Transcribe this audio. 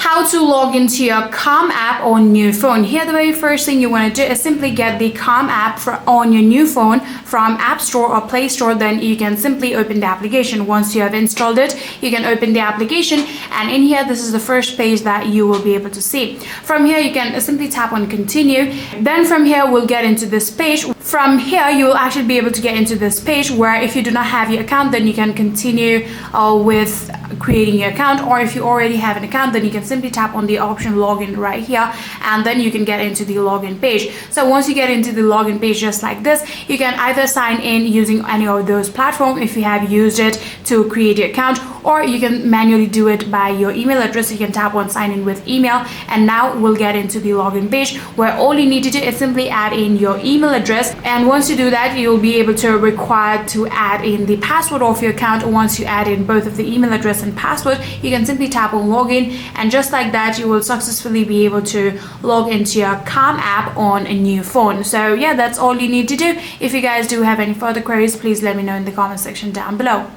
how to log into your Calm app on new phone. Here, the very first thing you want to do is simply get the Calm app on your new phone from App Store or Play Store. Then you can simply open the application. Once you have installed it, you can open the application, and in here, this is the first page that you will be able to see. From here, you can simply tap on continue. Then from here, we'll get into this page. From here, you will actually be able to get into this page where if you do not have your account, then you can continue with creating your account, or if you already have an account, then you can simply tap on the option login right here, and then you can get into the login page. So once you get into the login page just like this, you can either sign in using any of those platforms if you have used it to create your account, or you can manually do it by your email address. You can tap on sign in with email, and now we'll get into the login page where all you need to do is simply add in your email address, and once you do that, you'll be able to require to add in the password of your account. Once you add in both of the email address and password, you can simply tap on login, and just like that, you will successfully be able to log into your Calm app on a new phone. So yeah, that's all you need to do. If you guys do have any further queries, please let me know in the comment section down below.